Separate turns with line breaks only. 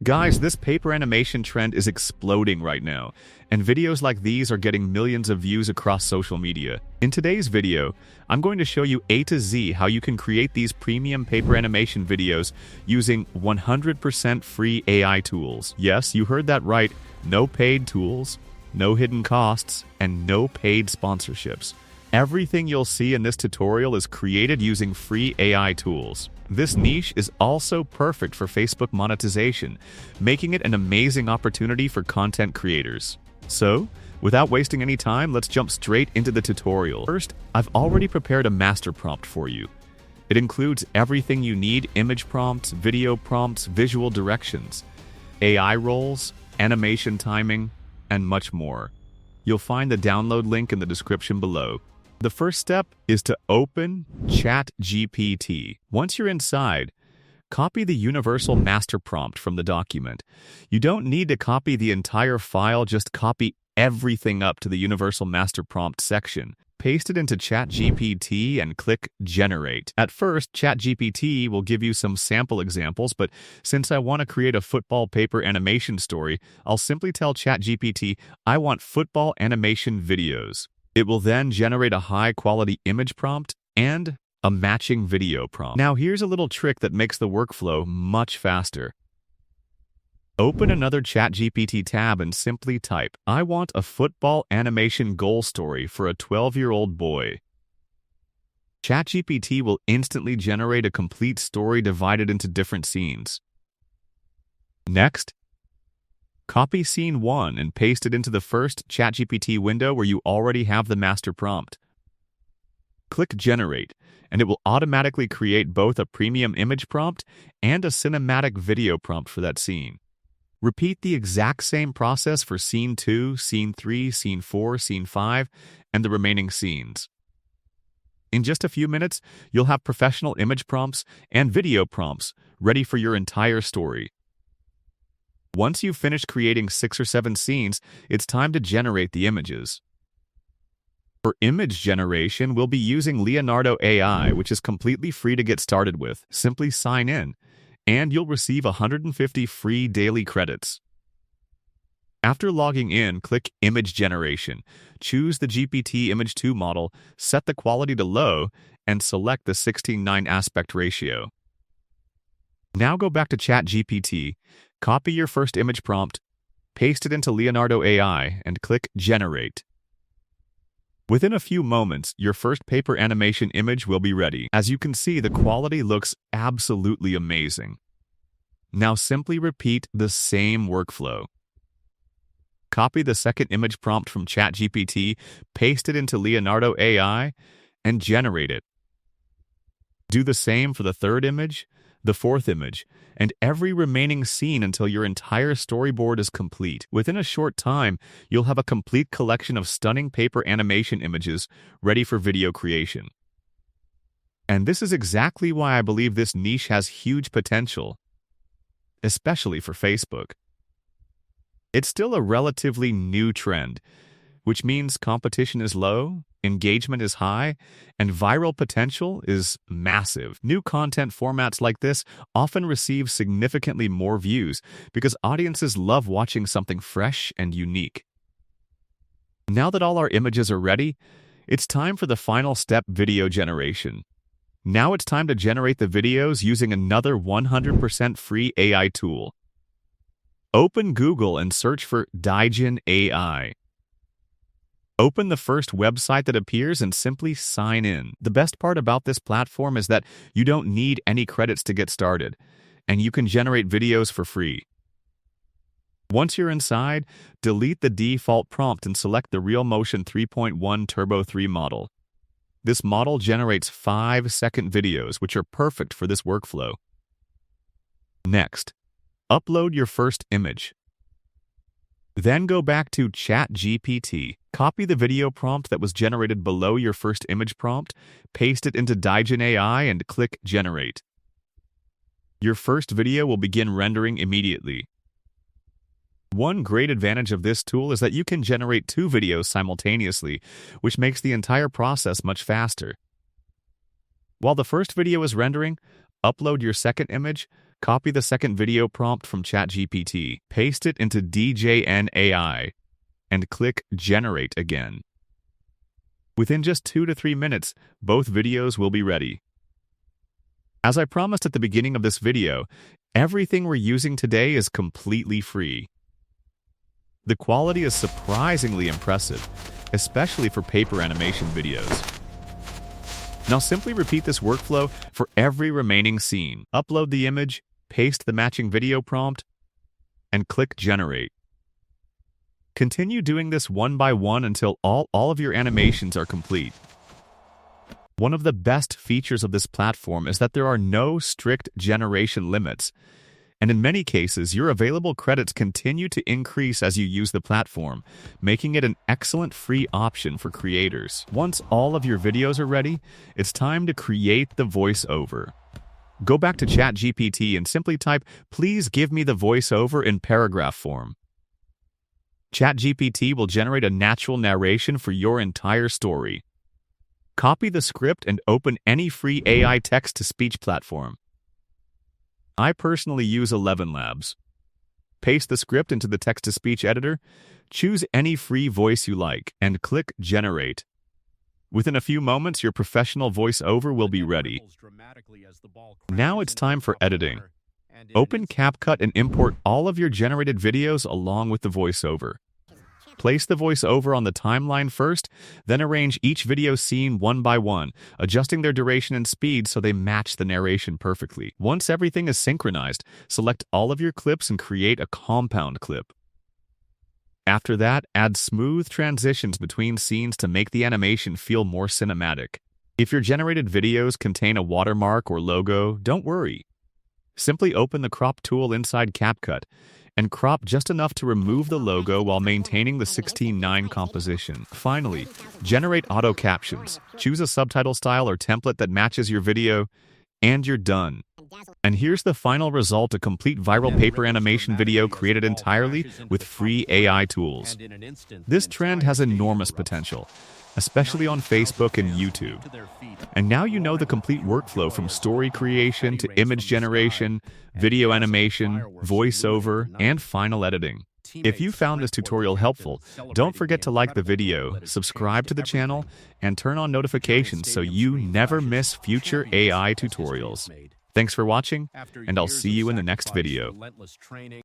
Guys, this paper animation trend is exploding right now, and videos like these are getting millions of views across social media. In today's video, I'm going to show you A to Z how you can create these premium paper animation videos using 100% free AI tools. Yes, you heard that right, no paid tools, no hidden costs, and no paid sponsorships. Everything you'll see in this tutorial is created using free AI tools. This niche is also perfect for Facebook monetization, making it an amazing opportunity for content creators. So, without wasting any time, let's jump straight into the tutorial. First, I've already prepared a master prompt for you. It includes everything you need: image prompts, video prompts, visual directions, AI roles, animation timing, and much more. You'll find the download link in the description below. The first step is to open ChatGPT. Once you're inside, copy the universal master prompt from the document. You don't need to copy the entire file, just copy everything up to the universal master prompt section. Paste it into ChatGPT and click Generate. At first, ChatGPT will give you some sample examples, but since I want to create a football paper animation story, I'll simply tell ChatGPT I want football animation videos. It will then generate a high-quality image prompt and a matching video prompt. Now, here's a little trick that makes the workflow much faster. Open another ChatGPT tab and simply type, I want a football animation goal story for a 12-year-old boy. ChatGPT will instantly generate a complete story divided into different scenes. Next, copy scene 1 and paste it into the first ChatGPT window where you already have the master prompt. Click Generate, and it will automatically create both a premium image prompt and a cinematic video prompt for that scene. Repeat the exact same process for scene 2, scene 3, scene 4, scene 5, and the remaining scenes. In just a few minutes, you'll have professional image prompts and video prompts ready for your entire story. Once you've finished creating 6 or 7 scenes, it's time to generate the images. For image generation, we'll be using Leonardo AI, which is completely free to get started with. Simply sign in, and you'll receive 150 free daily credits. After logging in, click Image Generation. Choose the GPT Image 2 model, set the quality to low, and select the 16:9 aspect ratio. Now go back to ChatGPT, copy your first image prompt, paste it into Leonardo AI, and click Generate. Within a few moments, your first paper animation image will be ready. As you can see, the quality looks absolutely amazing. Now simply repeat the same workflow. Copy the second image prompt from ChatGPT, paste it into Leonardo AI, and generate it. Do the same for the third image, the fourth image, and every remaining scene until your entire storyboard is complete. Within a short time, you'll have a complete collection of stunning paper animation images ready for video creation. And this is exactly why I believe this niche has huge potential, especially for Facebook. It's still a relatively new trend, which means competition is low, engagement is high, and viral potential is massive. New content formats like this often receive significantly more views because audiences love watching something fresh and unique. Now that all our images are ready, it's time for the final step: video generation. Now it's time to generate the videos using another 100% free AI tool. Open Google and search for Digen AI. Open the first website that appears and simply sign in. The best part about this platform is that you don't need any credits to get started, and you can generate videos for free. Once you're inside, delete the default prompt and select the RealMotion 3.1 Turbo 3 model. This model generates 5-second videos, which are perfect for this workflow. Next, upload your first image. Then go back to ChatGPT. Copy the video prompt that was generated below your first image prompt, paste it into Digen AI, and click Generate. Your first video will begin rendering immediately. One great advantage of this tool is that you can generate 2 videos simultaneously, which makes the entire process much faster. While the first video is rendering, upload your second image, Copy the second video prompt from ChatGPT, paste it into DJN AI, and click Generate again. Within just 2 to 3 minutes, both videos will be ready. As I promised at the beginning of this video, everything we're using today is completely free. The quality is surprisingly impressive, especially for paper animation videos. Now simply repeat this workflow for every remaining scene. Upload the image, paste the matching video prompt, and click Generate. Continue doing this one by one until all of your animations are complete. One of the best features of this platform is that there are no strict generation limits, and in many cases, your available credits continue to increase as you use the platform, making it an excellent free option for creators. Once all of your videos are ready, it's time to create the voiceover. Go back to ChatGPT and simply type, "Please give me the voiceover in paragraph form." ChatGPT will generate a natural narration for your entire story. Copy the script and open any free AI text-to-speech platform. I personally use 11 Labs. Paste the script into the text-to-speech editor, choose any free voice you like, and click Generate. Within a few moments, your professional voiceover will be ready. Now it's time for editing. Open CapCut and import all of your generated videos along with the voiceover. Place the voiceover on the timeline first, then arrange each video scene one by one, adjusting their duration and speed so they match the narration perfectly. Once everything is synchronized, select all of your clips and create a compound clip. After that, add smooth transitions between scenes to make the animation feel more cinematic. If your generated videos contain a watermark or logo, don't worry. Simply open the crop tool inside CapCut and crop just enough to remove the logo while maintaining the 16:9 composition. Finally, generate auto captions. Choose a subtitle style or template that matches your video, and you're done. And here's the final result, a complete viral paper animation video created entirely with free AI tools. This trend has enormous potential, especially on Facebook and YouTube. And now you know the complete workflow from story creation to image generation, video animation, voiceover, and final editing. If you found this tutorial helpful, don't forget to like the video, subscribe to the channel, and turn on notifications so you never miss future AI tutorials. Thanks for watching, and I'll see you in the next video.